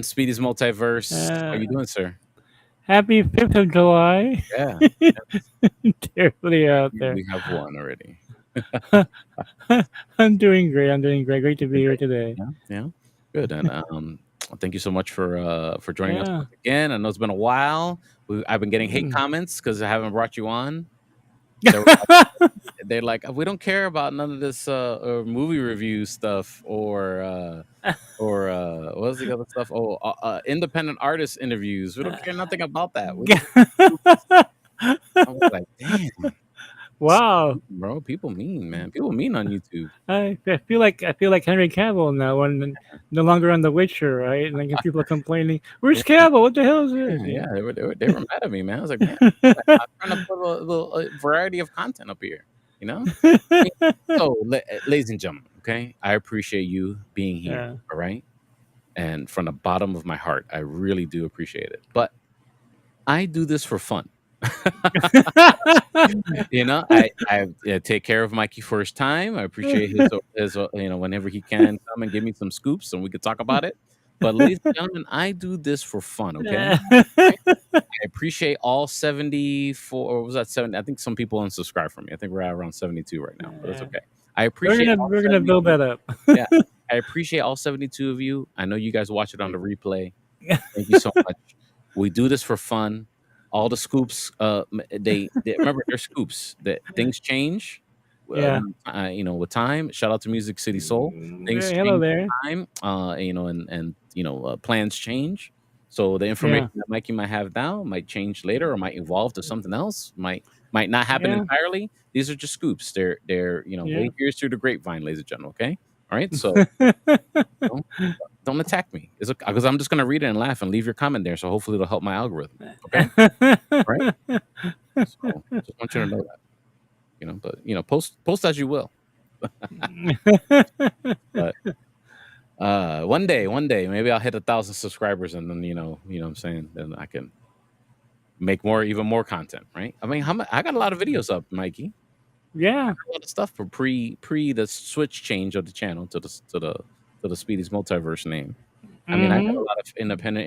Speedy's Multiverse. How you Uh, doing, sir? Happy 5th of July. Yeah, Terribly out there. we have one already. I'm doing great. I'm doing great. Great to be Doing here great. today. Yeah, yeah, good. And thank you so much for joining us Yeah. once again. I know it's been a while. I've been getting hate Mm. comments because I haven't brought you on. They were like, they're like, we don't care about none of this movie review stuff or what was the other stuff? Oh, independent artist interviews. We don't care nothing about that. We just I was like, damn. Wow. Bro, people mean, man. People mean on YouTube. I feel like Henry Cavill now when no longer on The Witcher, right? And like people are complaining, "Where's Cavill? What the hell is Yeah, this?" yeah, they were mad at me, man. I was like, man, I'm trying to put a variety of content up here, you know. I mean, so, ladies and gentlemen, okay, I appreciate you being here. Yeah. All right, and from the bottom of my heart, I really do appreciate it. But I do this for fun. I take care of Mikey for his time. I appreciate his whenever he can come and give me some scoops and we could talk about it. But ladies and gentlemen, I do this for fun. Okay, right? I appreciate all 74, or was that 70? I think some people unsubscribe from me. I think we're at around 72 right now, but it's Yeah. okay. I We're appreciate gonna all we're gonna build 72. that up. Yeah, I appreciate all 72 of you. I know you guys watch it on the replay. Thank you so much. We do this for fun. All the scoops, they remember they're scoops. That things change, Yeah. with time. Shout out to Music City Soul. Things Hello change with there. time. Plans change. So the Yeah. information that Mikey might have now might change later, or might evolve to something else. Might not happen Yeah. entirely. These are just scoops. They're Yeah. way here's through the grapevine, ladies and gentlemen. Okay, all right. So don't don't attack me. It's okay because I'm just gonna read it and laugh and leave your comment there. So hopefully it'll help my algorithm. Okay, all right. So just want you to know that. But post as you will. But one day, maybe I'll hit 1,000 subscribers, and then what I'm saying. Then I can make even more content, right? I mean, I got a lot of videos up, Mikey. Yeah. A lot of stuff for pre the switch change of the channel to the Speedy's Multiverse name. I mean, I got a Hmm. lot of independent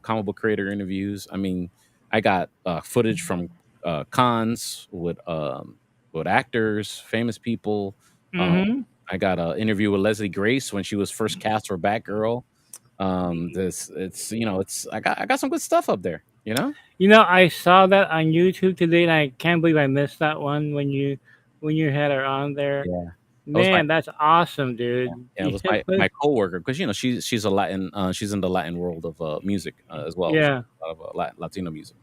comic book creator interviews. I mean, I got footage from cons with actors, famous people. Um, Hmm. I got an interview with Leslie Grace when she was first cast for Batgirl. This it's it's I got some good stuff up there. I saw that on YouTube today, and I can't believe I missed that one when you had her on there. Yeah, that was my Man, that's awesome, dude. yeah, it was my coworker because she's a Latin she's in the Latin world of music as well. She Yeah. does a lot of Latino music.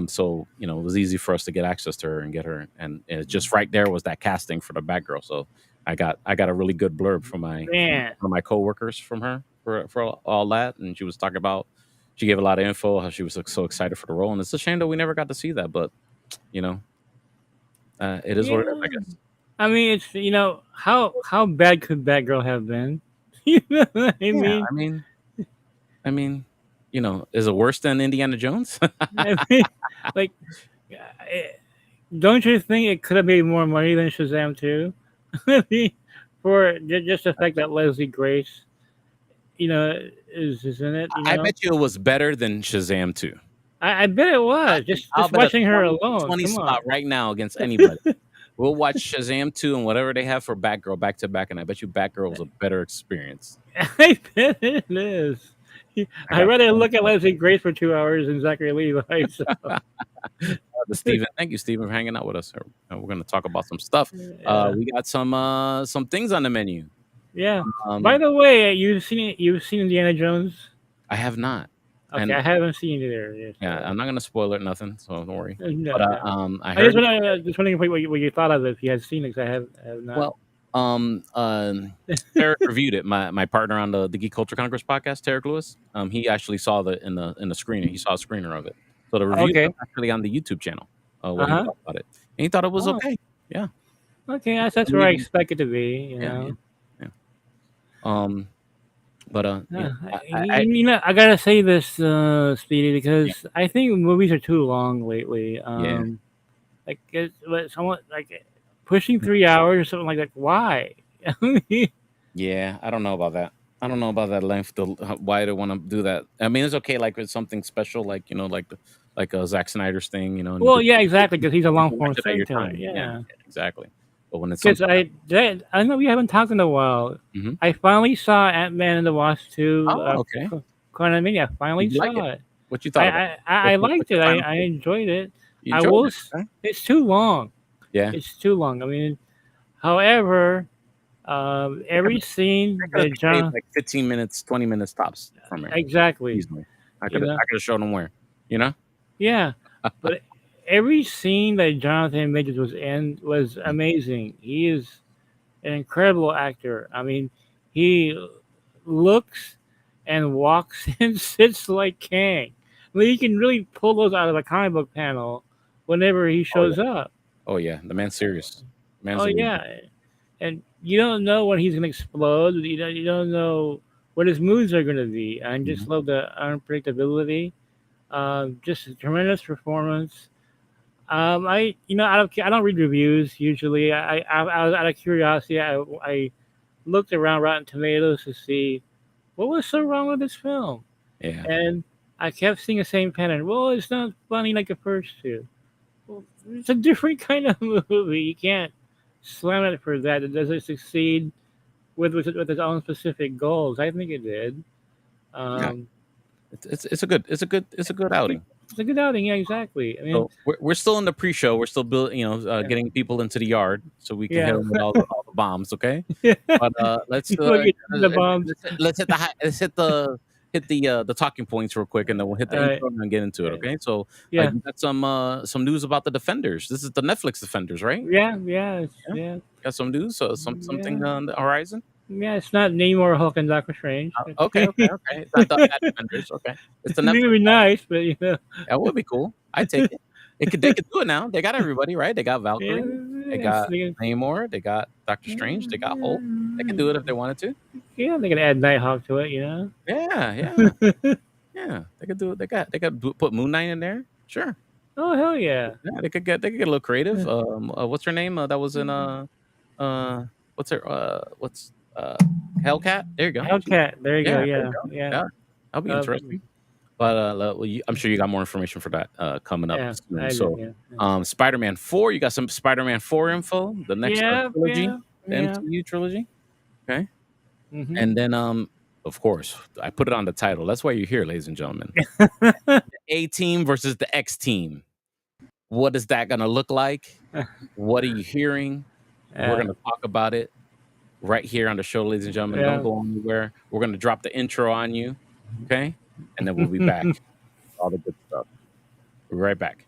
So it was easy for us to get access to her and get her, and just right there was that casting for the Batgirl. So I got a really good blurb from Man. one of my coworkers from her for all that, and she was talking about she gave a lot of info how she was so excited for the role, and it's a shame that we never got to see that, but you know it is what it is, I Yeah. guess. I mean, it's how bad could Batgirl have been? You know what I Yeah, mean? I mean, is it worse than Indiana Jones? I mean, like, eh, don't you think it could have made more money than Shazam too? I mean, for just the fact that Leslie Grace, is in it. I bet you it was better than Shazam 2. I bet it was I'll just bet a watching her 20 alone. 20 Come spot on. right now against anybody. We'll watch Shazam 2 and whatever they have for Batgirl back to back, and I bet you Batgirl was a better experience. I bet it is. I I'd got rather look at Leslie Grace for 2 hours than Zachary Levi. So the Steven. Thank you, Steven, for hanging out with us. We're going to talk about some stuff. yeah, We got some things on the menu. yeah. By Um, the way, you've seen Indiana Jones? I have not, Okay, and I haven't seen it either. Yeah, yeah, so I'm not going to spoil it, nothing. So don't worry. But no, no. I I just heard. want to just wondering what you thought of it if you had seen it. 'Cause I have not. Well, Tarek reviewed it. My partner on the Geek Culture Congress podcast, Tarek Lewis. He actually saw the in the screener. He saw a screener of it. So the review Okay. was actually on the YouTube channel. Uh What he huh. thought about it, and he thought it was Oh, okay. Yeah, okay. That's and where I even expect it to be. yeah, yeah, yeah. Um, but I gotta say this, Speedy, yeah, because I think movies are too long lately. yeah, Like somewhat like pushing 3 hours or something like that. Why? I mean, yeah. I don't know about that. I don't know about that length. Why they want to do that? I mean, it's okay. Like it's something special, like like a Zack Snyder's thing, and you Well, could yeah, exactly, because he's a you long can form watch it at your storyteller. time. Yeah, Yeah, yeah, exactly. But when it's because something I know we haven't talked in a while. hmm I finally saw Ant Man and the Wasp two. oh, okay, Quantumania. I finally did you like it? saw it. What you thought about it? I What's liked your it. final I take? enjoyed it. You I enjoyed will. it? Okay. It's too long. Yeah, It's too long. I mean, however, they could every they scene could have that saved John like 15 minutes, 20 minutes tops from it exactly, easily. I you could have know, I could have shown them where, you know. yeah, but every scene that Jonathan Majors was in was Mm. amazing. He is an incredible actor. I mean, he looks and walks and sits like Kang. I mean, you can really pull those out of a comic book panel whenever he Oh yeah, shows up. oh yeah. The man's serious. The man's Oh a real yeah, deal. and you don't know when he's gonna explode. You don't know what his moves are gonna be. I Mhm. just love the unpredictability. Just a tremendous performance. I don't read reviews usually. I was out of curiosity. I looked around Rotten Tomatoes to see what was so wrong with this film, Yeah. and I kept seeing the same pattern. Well, it's not funny like the first two. Well, it's a different kind of movie. You can't slam it for that. It doesn't succeed with its own specific goals. I think it did. Yeah. Um, It's a good outing. it's a good outing. Yeah, exactly. I mean, So we're still in the pre-show. We're still building, yeah, getting people into the yard so we can hit yeah. them with all the bombs. Okay, but Before you get the bombs. let's hit the talking points real quick, and then we'll hit the All right. intro and get into it. Uh, Okay, so Yeah. you got some news about the Defenders. This is the Netflix Defenders, right? Yeah. Yeah. Yeah, Yeah. got some news. Something Yeah. on the horizon. Yeah. It's not Namor, Hulk, and Doctor Strange. Okay, okay, okay. It's not that Defenders. Okay, it's the It Netflix would be one. nice, but you know, That would be cool. I take it. They could do it now. They got everybody, right? They got yeah, Valkyrie, they yeah, got Namor, they got Doctor Strange, they got Hulk. They could do it if they wanted to. yeah, they can add Nighthawk to it, you know. Yeah, yeah, yeah. They could do it. Put Moon Knight in there. Sure. Oh hell yeah! Yeah, they could get a little creative. What's her name? That was in uh what's her what's Hellcat? There you go. Hellcat, there you Yeah, go. there you Yeah, go. yeah, Yeah, that'll be um, interesting. But I'm sure you got more information for that coming up yeah. soon. I do. So, Yeah, Spider-Man 4, you got some Spider-Man 4 info, the next yeah, trilogy, yeah, the yeah. MCU trilogy. Okay, Mm-hmm. and then of course, I put it on the title. That's why you're here, ladies and gentlemen. A team versus the X team. What is that gonna look like? What are you hearing? We're Yeah, gonna talk about it right here on the show, ladies and gentlemen. Don't yeah. go anywhere. We're gonna drop the intro on you, okay? And then we'll be back. All the good stuff. We'll be right back.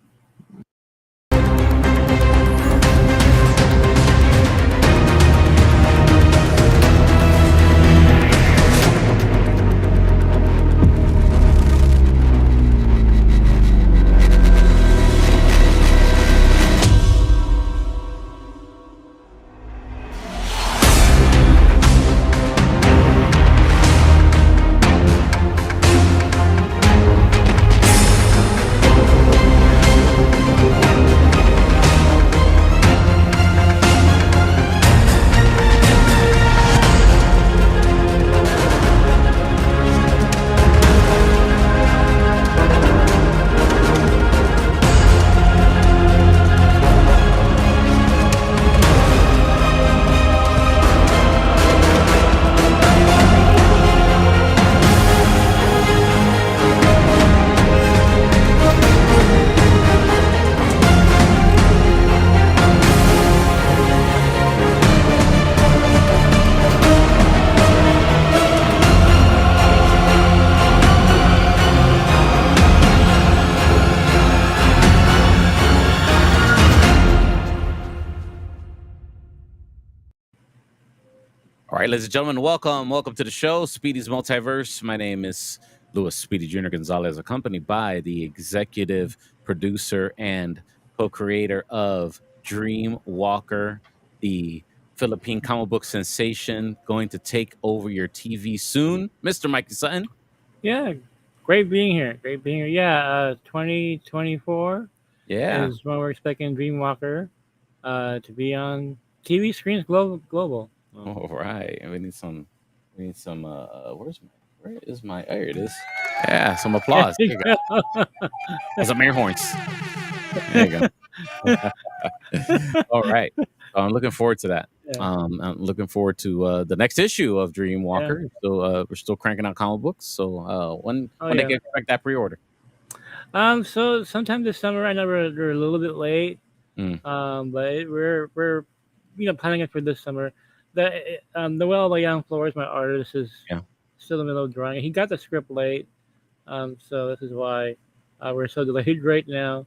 All right, ladies and gentlemen, welcome to the show, Speedy's Multiverse. My name is Louis Speedy Jr. Gonzalez, accompanied by the executive producer and co-creator of Dream Walker, the Philippine comic book sensation, going to take over your TV soon, Mr. Mikey Sutton. Yeah, great being here. Great being here. Yeah, 2024 Yeah. is when we're expecting Dreamwalker to be on TV screens global. All right. We need some We need some. Where is my? There it is. Yeah, some There applause. you There you go. go. Some air horns. There you go. All right. So I'm looking forward to that. Yeah, I'm looking forward to the next issue of yeah. Dreamwalker. So we're still cranking out comic books. So Oh when they yeah. can expect that pre-order? So sometime this summer. I know we're a little bit late. Mm, We're planning it for this summer. The Young Flores, my artist, is yeah. still in the middle of drawing. He got the script late. So this is why we're so delayed right now.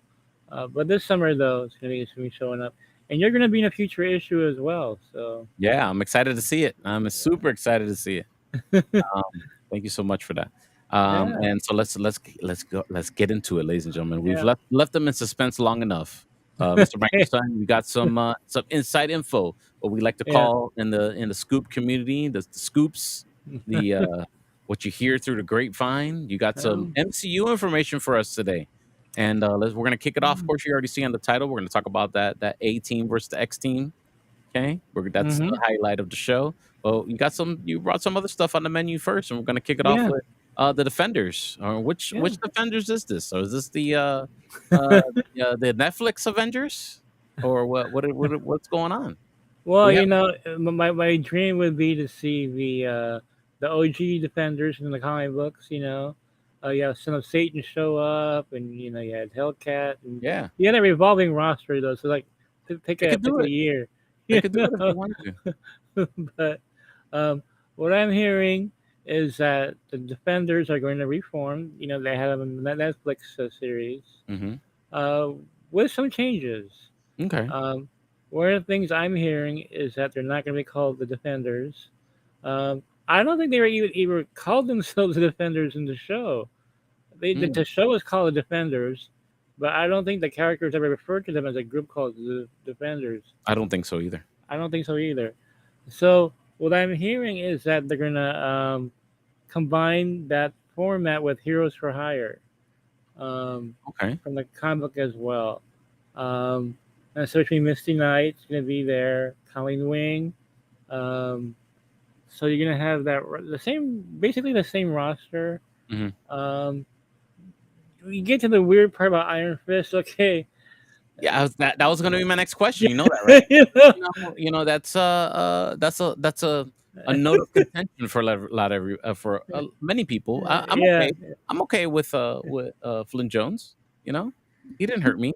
But this summer though, it's gonna be showing up, and you're gonna be in a future issue as well. So Yeah, I'm excited to see it. I'm super excited to see it. Thank you so much for that. yeah, And so let's get into it, ladies and gentlemen. We've yeah. left them in suspense long enough. Mr. Michael Sutton, you got some inside info, what we like to Yeah. call in the scoop community, the scoops, the what you hear through the grapevine. You got some Um, MCU information for us today, and we're gonna kick it off. Of course, you already see on the title. We're gonna talk about that A team versus the X team. Okay, that's mm-hmm. the highlight of the show. Well, you brought some other stuff on the menu first, and we're gonna kick it off Yeah, with the Defenders. Which yeah. Defenders is this? Or is this the Netflix Avengers, or what's going on? Well, We have my dream would be to see the OG Defenders in the comic books. You have Son of Satan show up, and you had Hellcat, and yeah, you had a revolving roster though. So like, pick they a could pick do a it. year, They you could do it if they know. wanted to. But what I'm hearing is that the Defenders are going to reform. They have them in that Netflix series Hmm. uh, with some changes. Okay. Um, One of the things I'm hearing is that they're not going to be called the Defenders. I don't think they were even called themselves the Defenders in the show. The Mm, show is called the Defenders, but I don't think the characters ever referred to them as a group called the Defenders. I don't think so either. I don't think so either. So what I'm hearing is that they're gonna combine that format with Heroes for Hire um, Okay. from the comic book as well. Um, and so between Misty Knight's gonna be there, Colleen Wing. Um, so you're gonna have the same, basically the same roster. Hmm. Um, we get to the weird part about Iron Fist. Okay, Yeah, that was going to be my next question. yeah, You know that, right? you know, That's a note of contention for a lot of for many people. I'm yeah. okay. I'm okay with Flynn Jones. You know, he didn't hurt me.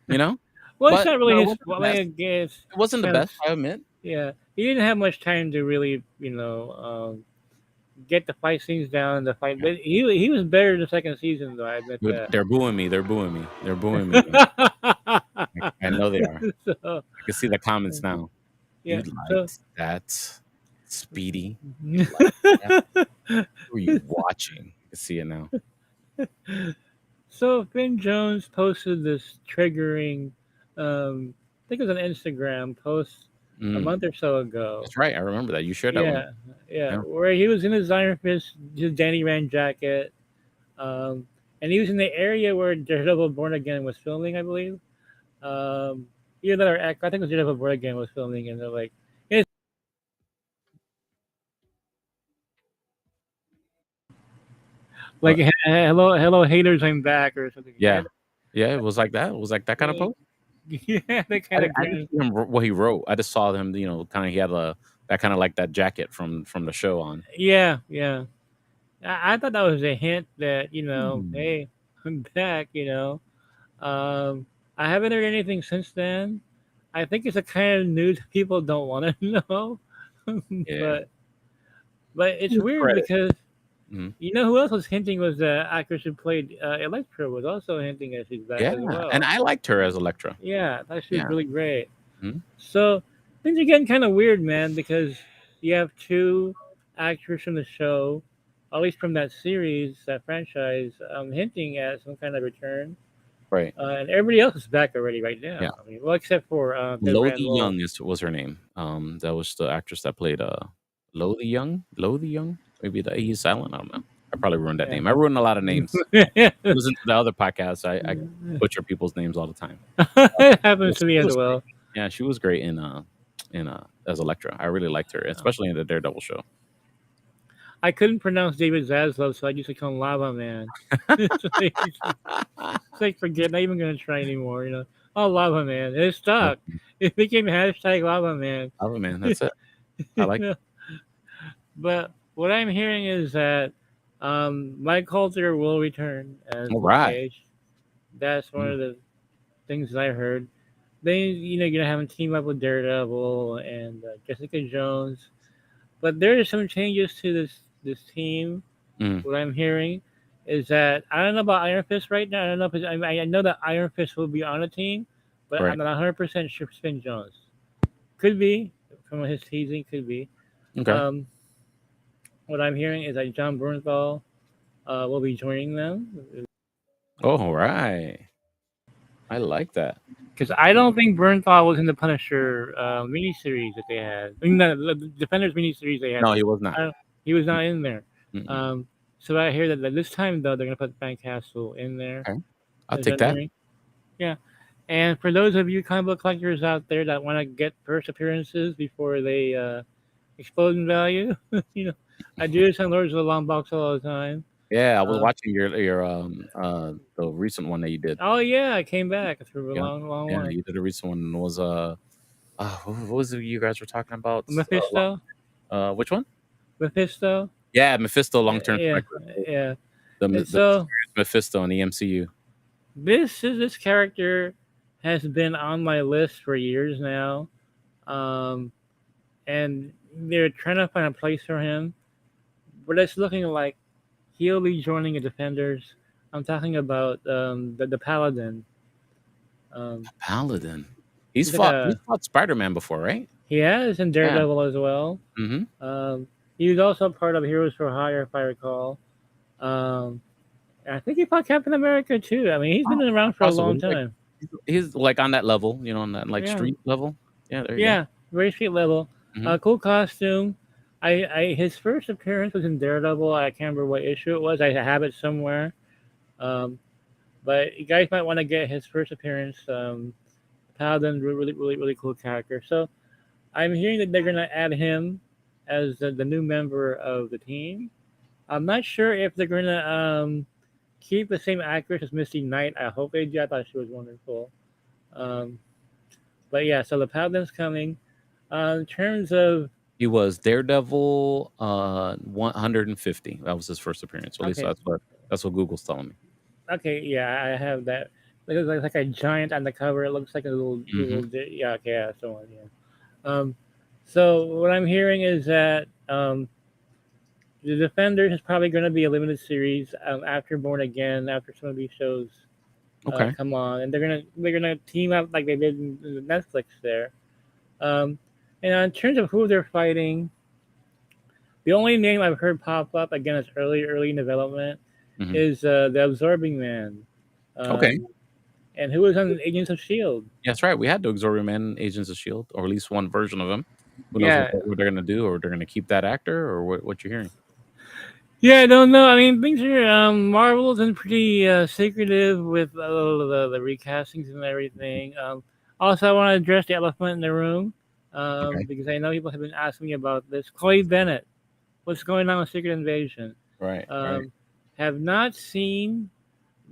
You know, Well, it's but not really it his wasn't the fault. best. I guess It wasn't the kind of, best. I admit. yeah. He didn't have much time to really, get the fight scenes down and the fight. Yeah. But he was better in the second season, though. I admit that. They're booing me. They're booing me. They're booing me. I know they are. So I can see the comments now. You yeah. So liked that, Speedy. You liked that. Who are you watching? I can see it now. so Finn Jones posted this triggering, I think it was an Instagram post a Mm, month or so ago. that's right. I remember that. You shared that with me. Yeah, yeah, Yeah. where he was in his Iron Fist, his Danny Rand jacket, and he was in the area where Daredevil Born Again was filming, I believe. Um, Either that or I think it was Daredevil Born Again was filming, and they're like, it's like, But hello, haters, I'm back," or something. Yeah, yeah, yeah, it was like that. It was like that kind of yeah, post. yeah, they kind of I didn't grin. see him what he wrote. I just saw him. Kind of he had that kind of like that jacket from the show on. Yeah, yeah. I thought that was a hint that Hmm. hey, I'm back. Um, I haven't heard anything since then. I think it's a kind of news people don't want to know, Yeah. but it's Give weird credit. because Mhm. who else was hinting was the actress who played Elektra was also hinting that she's back Yeah, as and well. I liked her as Elektra. Yeah, I thought she was Yeah. really great. Mhm. So things are getting kind of weird, man, because you have two actors from the show, at least from that series, that franchise, hinting at some kind of return, Right. and everybody else is back already right Yeah. now. I mean, well, except for Dev Lottie Randall. Young was her name. That was the actress that played Lottie Young. Lottie Young. Maybe the E is silent. I don't know. I probably ruined that Yeah. name. I ruined a lot of names. It Listen to the other podcasts. I butcher people's names all the time. happens Yes, to me she as was great. well. Yeah, she was great in as Elektra. I really liked her, especially in the Daredevil show. I couldn't pronounce David Zaslav, so I used to call him Lava Man. It's like forget, not even gonna try anymore. Oh, Lava Man, it stuck. It became hashtag Lava Man. Lava Man, that's it. I like Yeah. But what I'm hearing is that Mike Coulter will return as Luke Alright. Cage. That's one Mm, of the things that I heard. You're gonna have him team up with Daredevil and Jessica Jones. But there are some changes to this team. mm, What I'm hearing is that I don't know about Iron Fist right now. I don't know if I know that Iron Fist will be on a team, but I'm right. not 100% sure for Spin Jones. Could be from his teasing. Could be. Okay. Um, what I'm hearing is that John Bernthal will be joining them Alright. I like that. because I don't think Bernthal was in the Punisher miniseries that they had. I mean, the Defenders miniseries they had. No, he was not. I don't, he was not in there. Mm-mm. Um, so I hear that this time though they're gonna put Frank Castle in there. Okay. I'll Is what take I'm that. hearing. Yeah. And for those of you comic book collectors out there that want to get first appearances before they explode in value, I do this on Lords of the Long Box all the time. Yeah, I was Uh, watching your, the recent one that you did. oh yeah, I came back through a Yeah. long, long Yeah, way. you did a recent one. It was, what was it you guys were talking about? Mephisto, Which one? Mephisto, Yeah, Mephisto Long-Term yeah, Striker. yeah. The And the so mysterious Mephisto in the MCU. this character has been on my list for years now, um, and they're trying to find a place for him, but it's looking like he'll be joining the Defenders. I'm talking about the Paladin. Um, Paladin. he's like He's a fought Spider-Man before, right? he has in Yeah. Daredevil as well. Mhm. He was also part of Heroes for Hire, if I recall. Um, and I think he fought Captain America too. I mean, he's been Oh, around for a long possibly. Like time. he's like on that level, on that like Yeah, street level. Yeah, there you go. yeah, very street level. Mhm. Cool costume. His first appearance was in Daredevil. I can't remember what issue it was. I have it somewhere. Um, but you guys might want to get his first appearance. Paladin, really, really, really cool character. So I'm hearing that they're gonna add him as the new member of the team. I'm not sure if they're gonna keep the same actress as Misty Knight. I hope they do. I thought she was wonderful. Um, but yeah, so the Paladin's coming. In terms of He was Daredevil 150. That was his first appearance. At least okay, that's what Google's telling me. okay, yeah, I have that. It looks like a giant on the cover. It looks like a Mhm. yeah, okay, yeah, that's the one, yeah. Um, so what I'm hearing is that the Defenders is probably going to be a limited series after Born Again, after some of these shows Okay. come on, and they're gonna team up like they did in the Netflix there. Um, and in terms of who they're fighting, the only name I've heard pop up again, it's early in development, Mhm. is the Absorbing Man, Okay. um, and who was on Agents of Shield. Yeah, that's right. We had the Exorium Man Agents of Shield, or at least one version of him. Who knows Yeah, what they're gonna do, or they're gonna keep that actor, or what you're hearing? yeah, I don't know. I mean, things are Marvel's been pretty secretive with the recastings and everything. Also, I want to address the elephant in the room Okay. because I know people have been asking me about this. Chloe Bennett, what's going on with Secret Invasion? Right. Right. Um, have not seen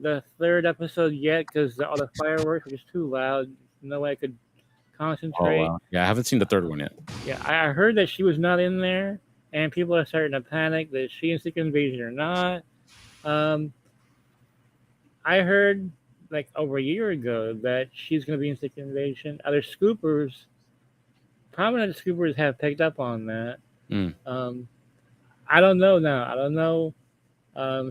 the third episode yet because all the fireworks were just too loud. No way I could Oh concentrate. wow. Yeah, I haven't seen the third one yet. Yeah, I heard that she was not in there, and people are starting to panic that she in Secret Invasion or not. Um, I heard like over a year ago that she's going to be in Secret Invasion. Other scoopers, prominent scoopers, have picked up on that. Mm. Um, I don't know now. I don't know.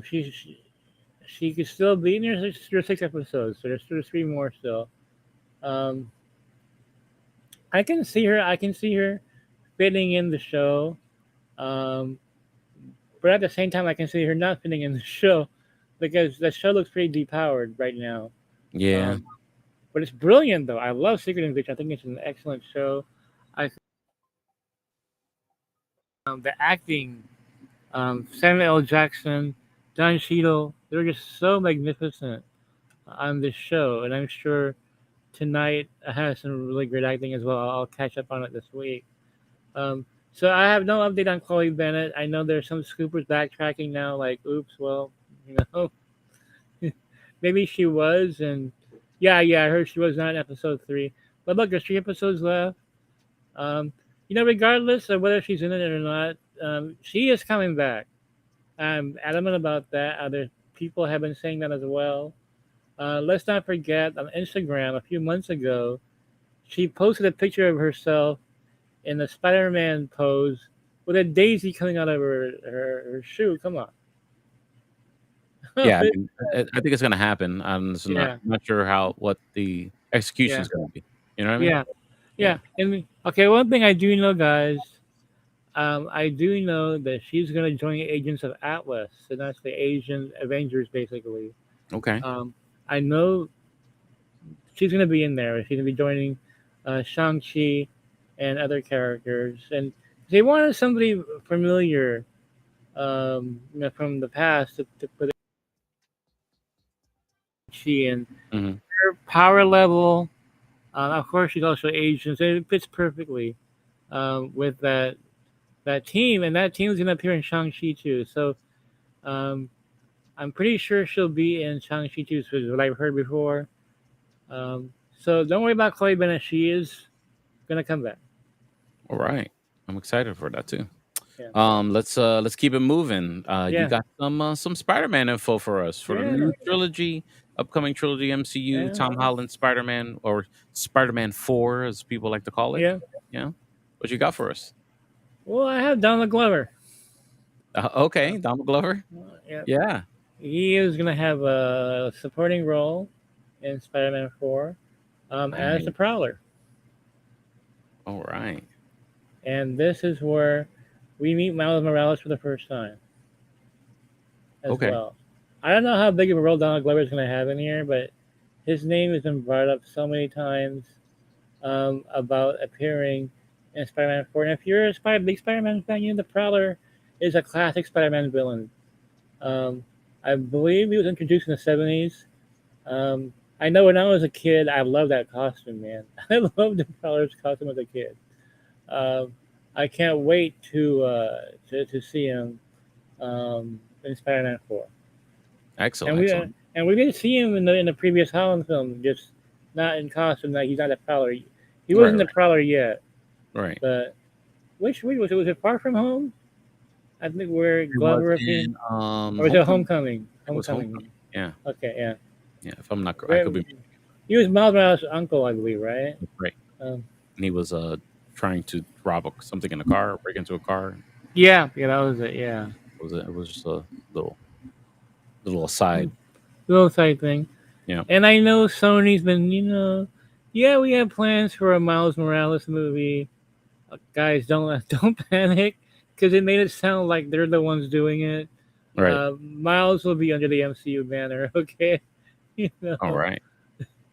She could still be in. There's 6 episodes, so there's three more still. Um, I can see her. I can see her fitting in the show. Um, but at the same time, I can see her not fitting in the show because the show looks pretty depowered right now. Yeah. Um, but it's brilliant though. I love Secret Invasion. I think it's an excellent show. I the acting, Samuel L. Jackson, Don Cheadle, they're just so magnificent on this show, and I'm sure tonight has some really great acting as well. I'll catch up on it this week. Um, So I have no update on Chloe Bennett. I know there's some scoopers backtracking now, like, oops, well, you know, maybe she was, and yeah, I heard she was not in episode 3. But look, there's 3 episodes left. Um, regardless of whether she's in it or not, she is coming back. I'm adamant about that. Other people have been saying that as well. Let's not forget on Instagram a few months ago, she posted a picture of herself in the Spider-Man pose with a daisy coming out of her shoe. Come on. Yeah, I mean, I think it's gonna happen. I'm just not Yeah, not sure how what the execution yeah, is gonna be. You know what I mean? yeah, Yeah. yeah. And okay, one thing I do know, guys, I do know that she's gonna join the Agents of Atlas, and that's the Asian Avengers, basically. Okay. Um, I know she's gonna be in there. She's gonna be joining Shang Chi and other characters, and they wanted somebody familiar, from the past to put Chi in. Mhm. Her power level, of course, she's also Asian, so it fits perfectly with that team, and that team is gonna appear in Shang Chi too. So um, I'm pretty sure she'll be in Shang Chi too, so what I've heard before. So don't worry about Chloe Bennett. She is gonna come back. All right. I'm excited for that too. Yeah, Let's keep it moving. You yeah, got some Spider-Man info for us for the yeah, new trilogy, upcoming trilogy MCU, yeah, Tom Holland Spider-Man or Spider-Man 4 as people like to call it. yeah. Yeah. What you got for us? Well, I have Donald Glover. Okay, Donald Glover. Yeah, Yeah. he is gonna have a supporting role in Spider-Man 4 as the Nice. Prowler, All right. and this is where we meet Miles Morales for the first time as Okay. well. I don't know how big of a role Donald Glover is gonna have in here, but his name has been brought up so many times about appearing in Spider-Man 4. And if you're a big Spider-Man fan, you know the Prowler is a classic Spider-Man villain. Um, I believe he was introduced in the 70s. I know when I was a kid, I loved that costume, man. I loved the Prowler's costume as a kid. Um, I can't wait to see him in Spider-Man 4. Excellent. And Excellent. we didn't see him in the previous Holland film, just not in costume. Like he's not a Prowler. He Right. wasn't the Prowler yet. Right. But which movie was it? Was it Far From Home? I think where It was Glover appeared, in or was it Homecoming. Homecoming? It was Homecoming. Homecoming. Yeah. Okay, yeah. Yeah. If I'm not, I Where could be he was Miles Morales' uncle, I believe, right? right. Um, And he was trying to rob something in a car, break into a car. yeah, yeah, that was it. Yeah, It was just a little little aside. little side thing. Yeah. And I know Sony's been, yeah, we have plans for a Miles Morales movie. Guys, don't don't panic because it made it sound like they're the ones doing it. Right. Miles will be under the MCU banner, okay? you All know, right.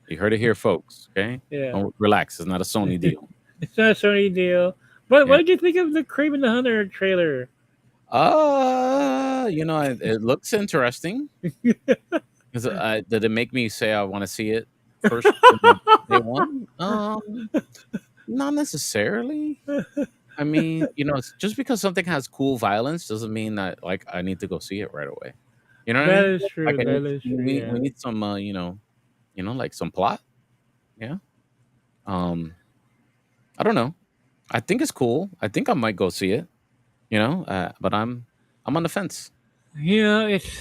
You heard it here, folks. Okay. yeah. Don't relax. It's not a Sony deal. It's not a Sony deal. But what Yeah. did you think of the Craven the Hunter trailer? It looks interesting. Because did it make me say I want to see it first day one? Not necessarily. I mean, it's just because something has cool violence doesn't mean that like I need to go see it right away. You know what I That mean? is Like true. I need That is true. we Yeah. need some like some plot. Yeah. Um, I don't know. I think it's cool. I think I might go see it. But I'm on the fence. It's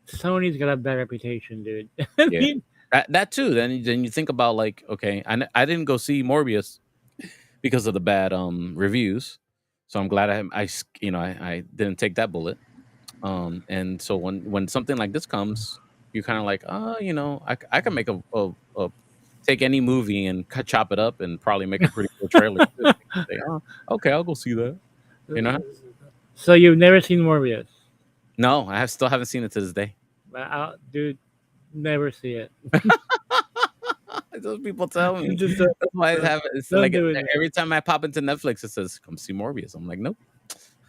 Sony's got a bad reputation, dude. I Yeah. mean, That too. Then you think about like, okay, I didn't go see Morbius because of the bad reviews. So I'm glad I didn't take that bullet. And so when something like this comes, you're kind of like, I can make a take any movie and chop it up and probably make a pretty cool trailer too. Say, oh, okay, I'll go see that. You know? so you've never seen Morbius? No, still haven't seen it to this day. Dude, never see it. Those people tell me. Just That's why I don't, have it's don't like do it. every time I pop into Netflix, it says come see Morbius. I'm like, nope.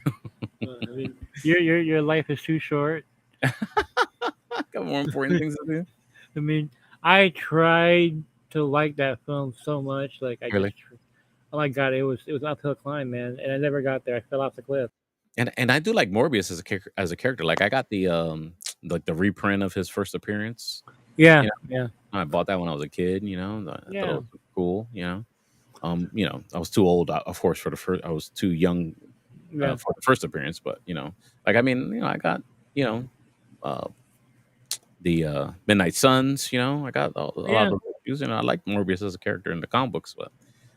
I mean, your life is too short. I got more important things to do. I mean, I tried to like that film so much. Like I just, Really? oh my god, it was an uphill climb, man, and I never got there. I fell off the cliff. And I do like Morbius as a character. Like I got the like the reprint of his first appearance. Yeah, You yeah, know, I bought that when I was a kid. You know, I thought it yeah, was cool. You know, I was too old, of course, for the first. I was too young yeah, for the first appearance, but you know, like I mean, you know, I got you know uh, the Midnight Suns. You know, I got a lot yeah. of reviews. You know, I like Morbius as a character in the comic books, but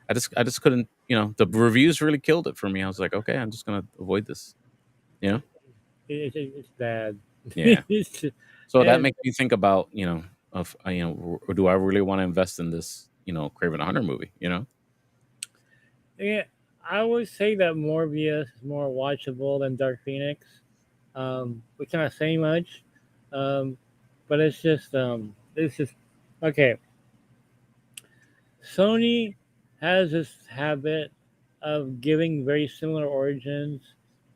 I just couldn't. You know, the reviews really killed it for me. I was like, okay, I'm just gonna avoid this. You know, It's bad. yeah. It's So that and makes me think about you know of you know, do I really want to invest in this you know Craven the Hunter movie? You know, yeah, I would say that Morbius is more watchable than Dark Phoenix. We cannot say much, um, but it's just okay. Sony has this habit of giving very similar origins,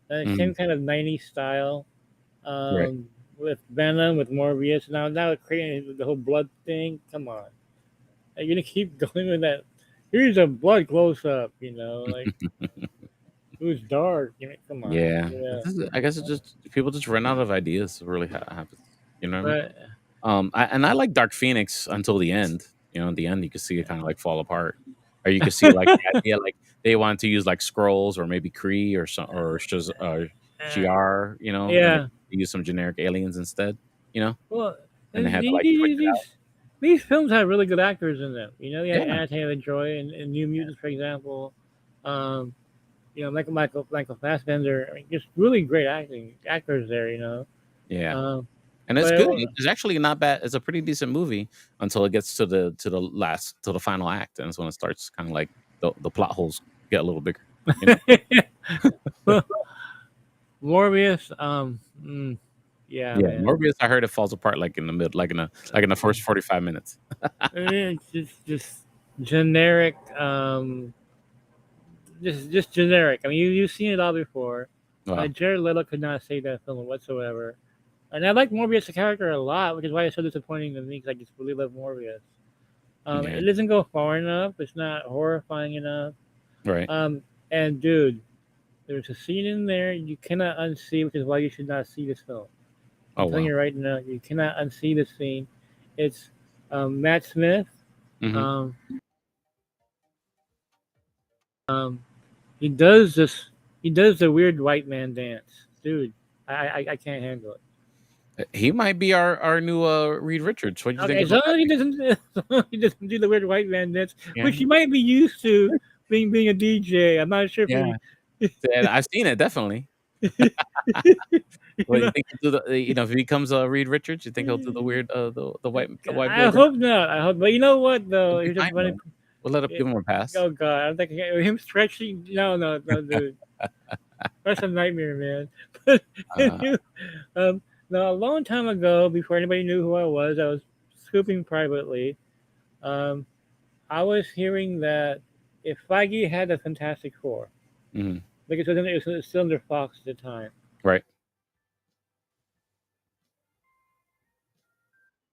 mm, same kind of '90s style. right? With Venom, with Morbius, now creating the whole blood thing. Come on, are you gonna keep going with that? Here's a blood close up, like it was dark. Come on, Yeah, yeah. I guess it just people just run out of ideas. It really happens. You know what I mean? But And I like Dark Phoenix until the end. You know, in the end, you could see it kind of like fall apart, or you could see like the idea like they wanted to use like scrolls or maybe Kree or some or uh, Shi'ar, you know, and they yeah, use some generic aliens instead. You know, well, and they these, had to these, like switch it out. these these films have really good actors in them. You had Yeah, Anna Taylor-Joy in New Mutants, for example. Um, Michael Fassbender. I mean, just really great actors there. yeah. Um, And it's but good. It's actually not bad. It's a pretty decent movie until it gets to the final act, and it's when it starts kind of like the plot holes get a little bigger. You know? well, Morbius. Yeah, Yeah, man. Morbius. I heard it falls apart like in the mid, like in the first 45 minutes. It's just generic. Just generic. I mean, you've seen it all before. Wow. Jared Leto could not save that film whatsoever. And I like Morbius the character a lot, which is why it's so disappointing to me because I just really love Morbius. Yeah. It doesn't go far enough. It's not horrifying enough. Right. Um, and dude, there's a scene in there you cannot unsee, which is why you should not see this film. I'm Oh telling wow. you right now, you cannot unsee this scene. It's Matt Smith. Hmm. Um, um, he does this. He does the weird white man dance, dude. I can't handle it. He might be our new Reed Richards. What do you think Okay, about so that? he doesn't do the weird white man dance, Yeah. which he might be used to being a DJ. I'm not sure if Yeah. he, And I've seen it definitely. Well, you you think he'll do you know if he becomes Reed Richards, you think he'll do the weird the white boy I dance? hope not. I hope, but you know what though? It'd be Here's a fine funny. though. We'll let him give him a pass. Oh God, I'm thinking him stretching. No, no, no, dude, that's a nightmare, man. Uh, um, now a long time ago, before anybody knew who I was scooping privately. Um, I was hearing that if Feige had a Fantastic Four, mhm. because it was still under Fox at the time. Right.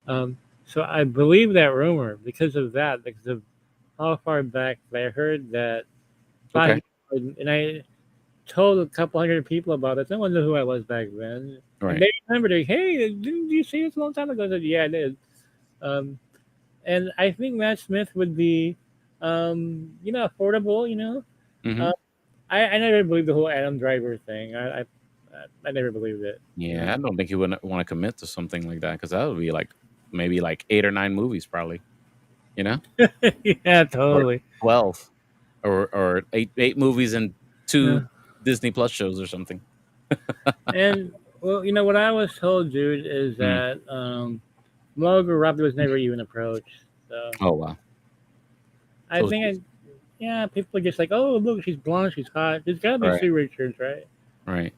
So I believe that rumor because of that, because of how far back I heard that Okay. Feige, and I told a couple hundred people about it. No one knew who I was back then, and Right. they remembered it. Hey, didn't you see this a long time ago? I said, yeah, I did. Um, and I think Matt Smith would be, affordable. Hmm. Uh, I never believed the whole Adam Driver thing. I never believed it. Yeah, I don't think he would want to commit to something like that because that would be like maybe like 8 or 9 movies probably. You know, Yeah, or totally. 12, or eight movies and Yeah. 2 Disney Plus shows or something. And well, what I was told, dude, is Mm. that Margot Robbie was never even approached. So Oh wow. I So think, yeah, people are just like, oh, look, she's blonde, she's hot. There's got to be right, Sue Richards, right? right.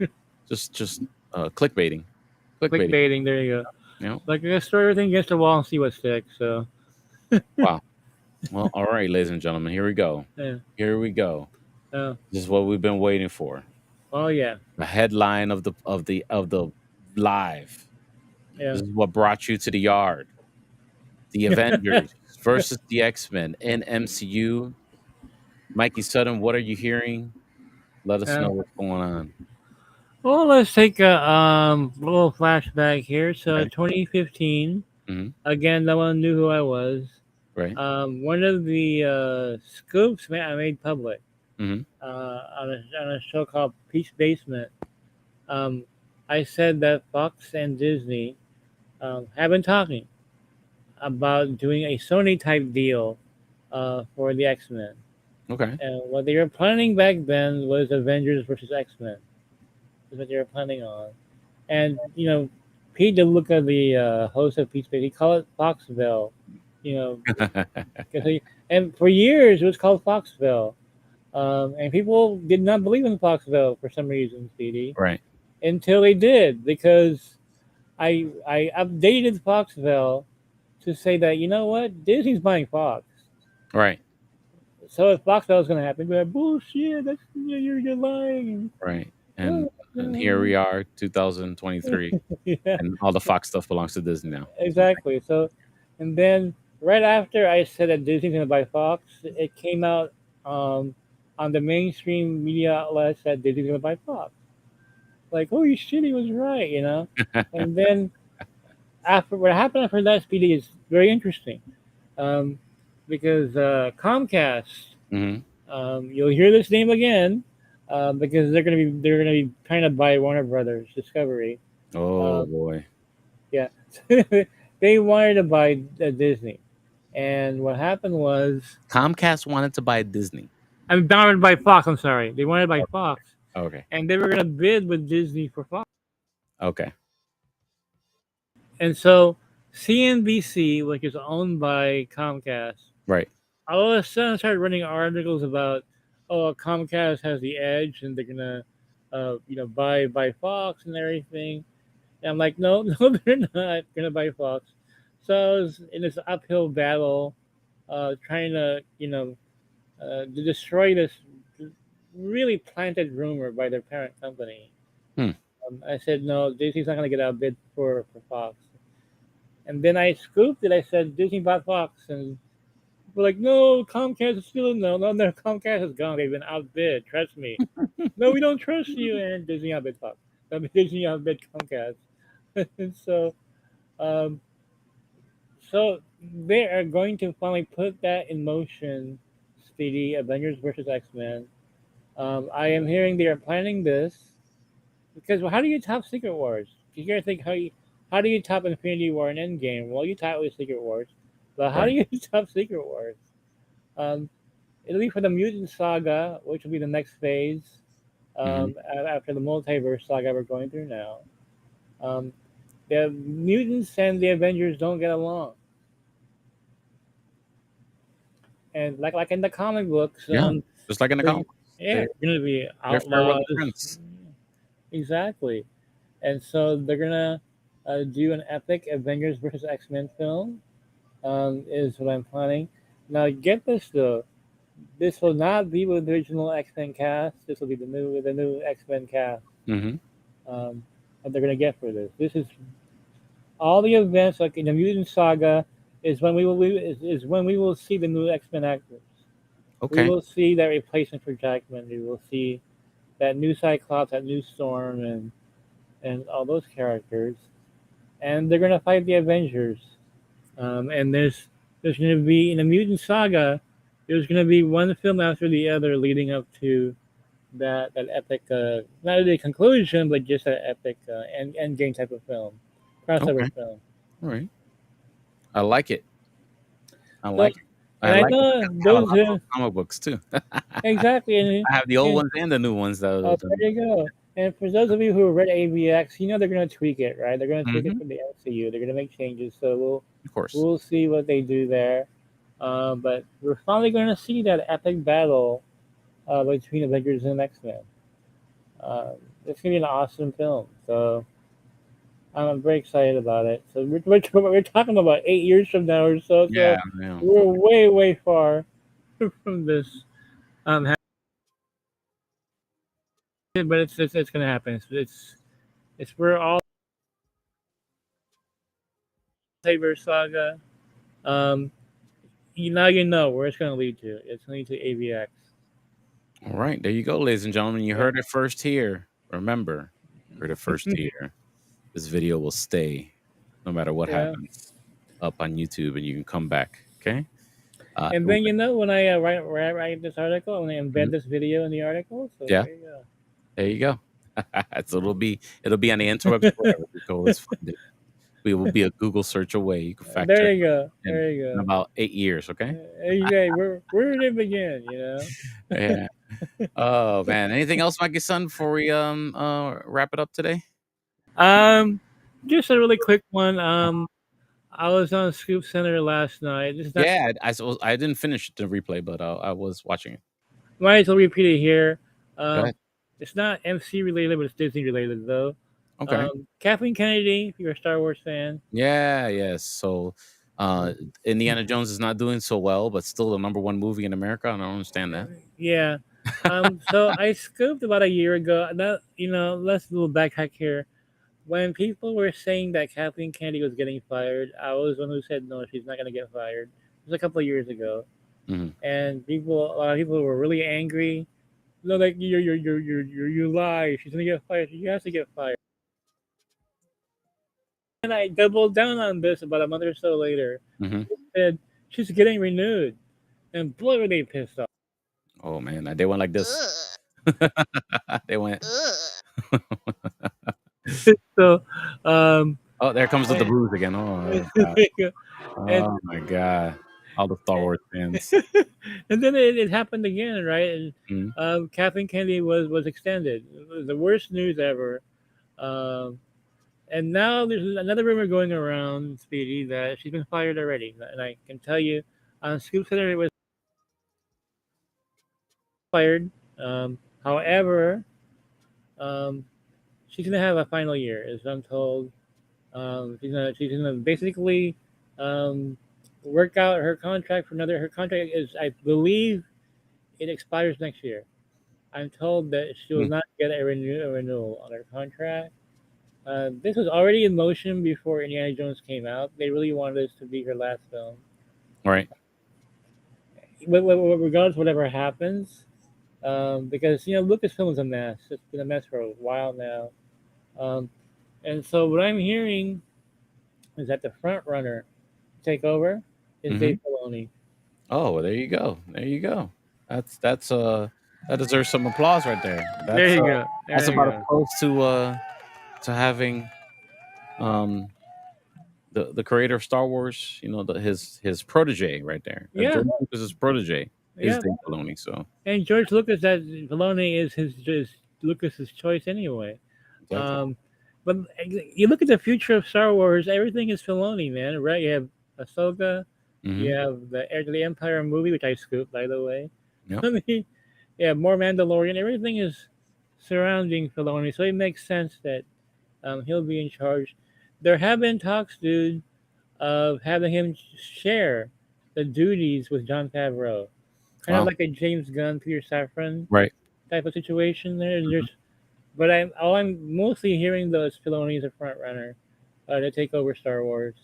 Just clickbaiting, clickbaiting. Clickbaiting. There you go. You know. Like, let's throw everything against the wall and see what sticks. So Wow. Well, all right, ladies and gentlemen, here we go. yeah. Here we go. Uh, This is what we've been waiting for. oh yeah. The headline of the live. Yeah. This is what brought you to the yard. The Avengers versus the X-Men in MCU. Mikey Sutton, what are you hearing? Let us know Uh, what's going on. well, let's take a little flashback here. So, Okay. 2015. Hmm. Again, no one knew who I was. Right. One of the scoops I made public Hmm. on a show called Peach Basement. Um, I said that Fox and Disney have been talking about doing a Sony type deal for the X Men. Okay. And what they were planning back then was Avengers versus X Men. Is what they were planning on. And Pete DeLuca, the host of Peach Basement, he called it Foxville. You know, 'cause and for years it was called Foxville. And people did not believe in Foxville for some reason, Speedy, Right. until they did, because I updated Foxville to say that, you know what, Disney's buying Fox. Right. So if Foxville is going to happen, we're like, bullshit. That's you're lying. Right. And here we are, 2023, Yeah, and all the Fox stuff belongs to Disney now. exactly. So, and then right after I said that Disney's going to buy Fox, it came out um, on the mainstream media outlets that Disney's going to buy Fox. Like, holy shit, he was right. And then after what happened after that, Speedy, is very interesting, um, because Comcast, Hmm. you'll hear this name again, because they're gonna be trying to buy Warner Brothers Discovery. Oh Um, boy. yeah, they wanted to buy Disney, and what happened was, Comcast wanted to buy Disney. I'm bound by Fox. I'm sorry, they wanted to buy Fox, Okay. and they were gonna bid with Disney for Fox. Okay. And so CNBC, which is owned by Comcast, Right. all of a sudden started running articles about, oh, Comcast has the edge and they're gonna buy Fox and everything. And I'm like, no, no, they're not gonna buy Fox. So I was in this uphill battle, trying to to destroy this really planted rumor by their parent company. Hmm. I said, no, Disney's not gonna get outbid for Fox. And then I scooped it. I said Disney bought Fox, and we're like, no, Comcast is still in. No, no, no, Comcast is gone. They've been outbid. Trust me. No, we don't trust you. And Disney outbid Fox. Disney outbid Comcast. And um, so they are going to finally put that in motion. Speedy Avengers versus X Men. I am hearing they are planning this because, well, how do you top Secret Wars? You gotta think how do you top Infinity War and Endgame? Well, you top with Secret Wars, but how do Right. you top Secret Wars? Um, it'll be for the Mutant Saga, which will be the next phase Hmm. after the multiverse saga we're going through now. Um, the mutants and the Avengers don't get along, and like in the comic books, Yeah. Just like in the they're, comics, yeah, they're they're gonna be they're fair weather outlaws. friends. Exactly. And so they're gonna do an epic Avengers versus X Men film. Is what I'm planning. Now, get this though. This will not be with the original X Men cast. This will be the new X Men cast. Hmm. Um, that they're gonna get for this. This is all the events like in the Mutant Saga is when we will see the new X Men actors. We Okay. will see that replacement for Jackman. We will see that new Cyclops, that new Storm, and all those characters. And they're gonna fight the Avengers. And there's gonna be in the Mutant Saga. There's gonna be one film after the other leading up to that epic, not really conclusion, but just that epic end game type of film, crossover Okay. film. All right. I like it. I So, like it. I and I like it know because I have a those lot of those comic books too. exactly, I have the old and ones and the new ones though. there you go. And for those of you who have read AVX, you know they're going to tweak it, right? They're going to tweak it Hmm. for the MCU. They're going to make changes, so we'll Of course. we'll see what they do there. But we're finally going to see that epic battle between Avengers and X Men. Um, it's going to be an awesome film. So I'm very excited about it. So we're talking about 8 years from now or so. Yeah. So Yeah. we're way, way far from this. But it's going to happen. It's we're all Saber Saga. Um, now you know where it's going to lead to. It's going to lead to AVX. All right, there you go, ladies and gentlemen. You Yeah. heard it first here. Remember, heard it first here. This video will stay no matter what Yeah. happens up on YouTube, and you can come back. Okay. Uh, And w- then when I write this article, I'm gonna embed mhm. this video in the article. So Yeah, there you go. there you go. So it'll be on the interwebs forever. We can always find it. We will be a Google search away. You can fact check There you go. in There you in go. about 8 years. Okay. Hey, where did it begin? You know. Yeah. Oh man. Anything else, Mikey son, before we wrap it up today? Um, just a really quick one. I was on Scoop Center last night. This is not Yeah, I didn't finish the replay, but I was watching it. might as well repeat it here. Go Um, ahead. it's not MC related, but it's Disney related though. Okay. Kathleen Kennedy, if you're a Star Wars fan, Yeah, yes. So Indiana Jones is not doing so well, but still the number one movie in America. I don't understand that. yeah. So I scooped about a year ago. That let's do a backtrack here. When people were saying that Kathleen Kennedy was getting fired, I was one who said no, she's not going to get fired. It was a couple of years ago, Hmm. and a lot of people were really angry. No, like you lie. She's going to get fired. She has to get fired. And I doubled down on this about a month or so later. Hmm. Said she's getting renewed, and boy were they pissed off. Oh man, they went like this. They went. So, um, Oh, there comes with the and, blues again. Oh god. and Oh my god. All the Star Wars fans. and then it happened again, right? And Mhm. Kathleen Kennedy was extended. It was the worst news ever. Um, and now there's another rumor going around, Speedy, that she's been fired already. And I can tell you, on Scoop Center, it was fired. However, um, she's gonna have a final year, as I'm told. She's gonna basically um, work out her contract for another. Her contract is, I believe, it expires next year. I'm told that she will Mm. not get a renewal on her contract. This was already in motion before Indiana Jones came out. They really wanted this to be her last film. All right. Regardless of whatever happens, because Lucasfilm is a mess. It's been a mess for a while now. Um, and so what I'm hearing is that the front runner to take over is Hmm. Dave Filoni. Oh, well, there you go. There you go. That's that deserves some applause right there. There That's you go. that's There you about as go. close to having um the creator of Star Wars, his protege right there. Yeah, George Lucas's protege is yeah. Dave Filoni. So And George Lucas, that Filoni is his Lucas's choice anyway. exactly. Um, but you look at the future of Star Wars, everything is Filoni, man. Right? You have Ahsoka, Hmm. you have the Heir to the Empire movie, which I scooped, by the way. Yep. I mean, yeah, more Mandalorian. Everything is surrounding Filoni, so it makes sense that he'll be in charge. There have been talks, dude, of having him share the duties with John Favreau, kind of Wow. like a James Gunn, Peter Safran Right. type of situation. Mhm. But I'm mostly hearing though is Filoni is a front runner to take over Star Wars.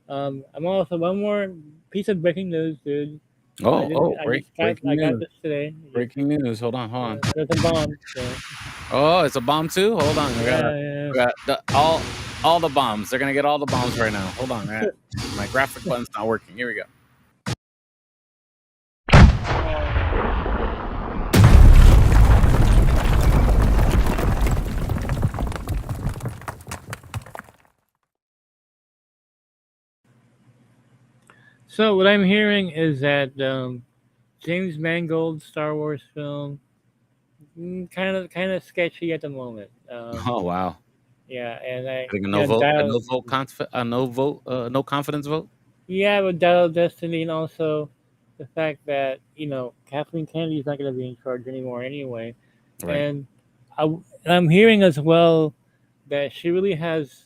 I'm also one more piece of breaking news, dude. Oh, oh, breaking I got news. this today. Breaking news. Hold on, hold on. There's a bomb. So Oh, it's a bomb too. Hold on, yeah, yeah. we got all the bombs. They're gonna get all the bombs right now. Hold on, man. My graphic button's not working. Here we go. So what I'm hearing is that James Mangold's Star Wars film kind of sketchy at the moment. Oh wow. Yeah, and I Getting a no yeah vote, Dial no confidence vote. yeah with Dial of Destiny, and also the fact that Kathleen Kennedy's not going to be in charge anymore anyway, Right. and I'm hearing as well that she really has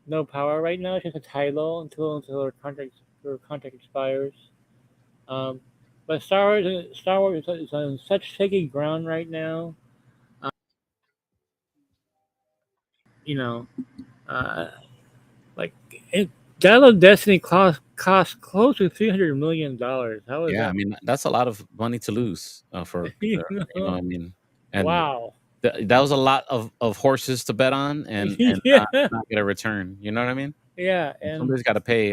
no power right now. She has a title until her contract expires. Um, but Star Wars is on such shaky ground right now. You know, uh, like it, Dial of Destiny cost close to $300 million. How is Yeah, I that? mean, that's a lot of money to lose, for, You you know know? what I mean? And Wow. that was a lot of horses to bet on and Yeah. not get a return, you know what I mean? Yeah. And And somebody's gotta pay,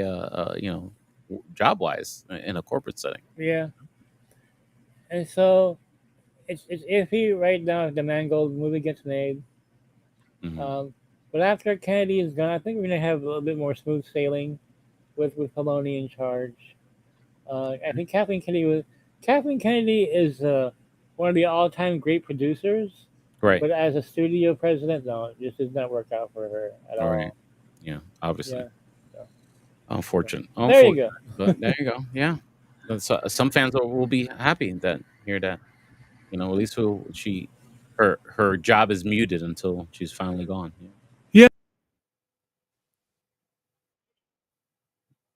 job-wise in a corporate setting. yeah. And so it's iffy right now if the Mangold movie gets made. Mhm. Um, but after Kennedy is gone, I think we're gonna have a little bit more smooth sailing with Filoni in charge. I think Kathleen Kennedy is one of the all-time great producers, Right, but as a studio president, no, it just did not work out for her at right. all. Yeah, obviously. Yeah. So, so Unfortunate, there you go. but there you go, yeah. Some fans will be happy that hear that, at least who she her job is muted until she's finally gone, yeah. Yeah.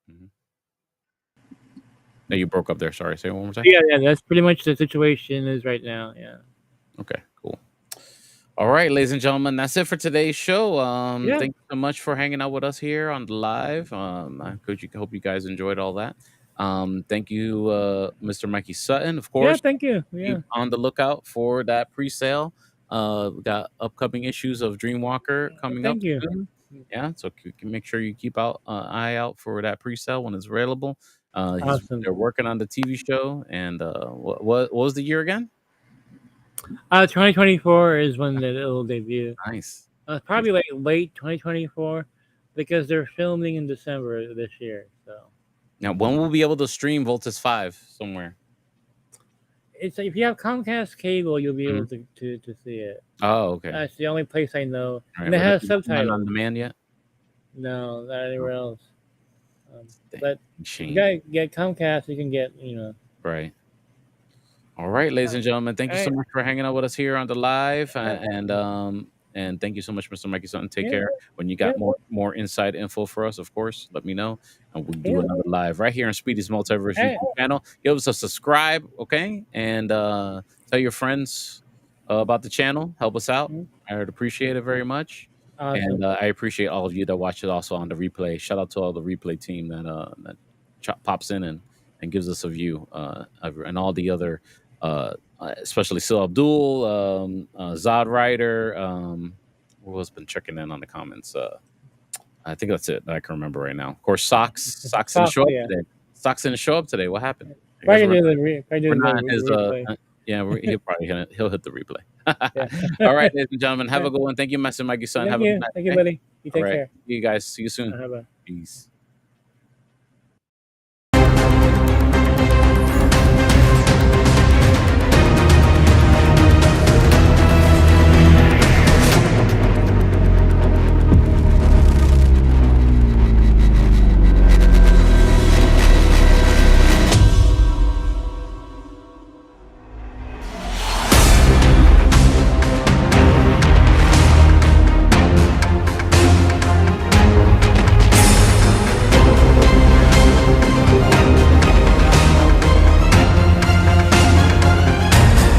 Mhm. No, you broke up there, sorry, say it one more time? Yeah, yeah, that's pretty much the situation is right now. Yeah. Okay, cool. All right, ladies and gentlemen, that's it for today's show. Yeah. Thank you so much for hanging out with us here on the live. Hope you guys enjoyed all that. Thank you, Mr. Mikey Sutton. Of Yeah. course, Thank you. keep Yeah. on the lookout for that pre-sale. We got upcoming issues of Dreamwalker coming up Thank you. soon. Yeah, so make sure you keep eye out for that pre-sale when it's available. Awesome. They're working on the TV show, and what was the year again? 2024 is when it'll debut. Nice. Probably like late 2024 because they're filming in December this year. So Now, when will we be able to stream Voltus 5 somewhere? it's if you have Comcast cable, you'll be able Mhm. to see it. Oh, okay. That's the only place I know, All right, and it but has none on subtitles. demand yet? No, not anywhere else. Dang, But you shame. gotta get Comcast. You can get Right. All right, ladies and gentlemen, thank All you so right. much for hanging out with us here on the live, Uh, and thank you so much, Mr. Mikey Sutton. Take yeah. care. When you Yeah. got more inside info for us, of course, let me know, and we'll do Yeah. another live right here on Speedy's Multiverse All right. YouTube channel. Give us a subscribe, okay, and tell your friends about the channel. Help us out. Mm, I would appreciate it very much, and awesome. I appreciate all of you that watch it also on the replay. Shout out to all the replay team that pops in and gives us a view, and all the other. Especially Sil Abdul, Zod Rider, who has been checking in on the comments. I think that's it that I can remember right now. Of course, Socks didn't Soft. show up Yeah. today. Socks didn't show up today. What happened? I guess Probably do the re- probably we're do not in his. the replay. Yeah, he'll hit the replay. Yeah. All right, ladies and gentlemen, have Yeah. a good one. Thank you, Master Mikey Son. Thank Have a good you. night. Thank you, Okay? buddy. You All take right, care. see you guys. See you soon. Bye. Peace.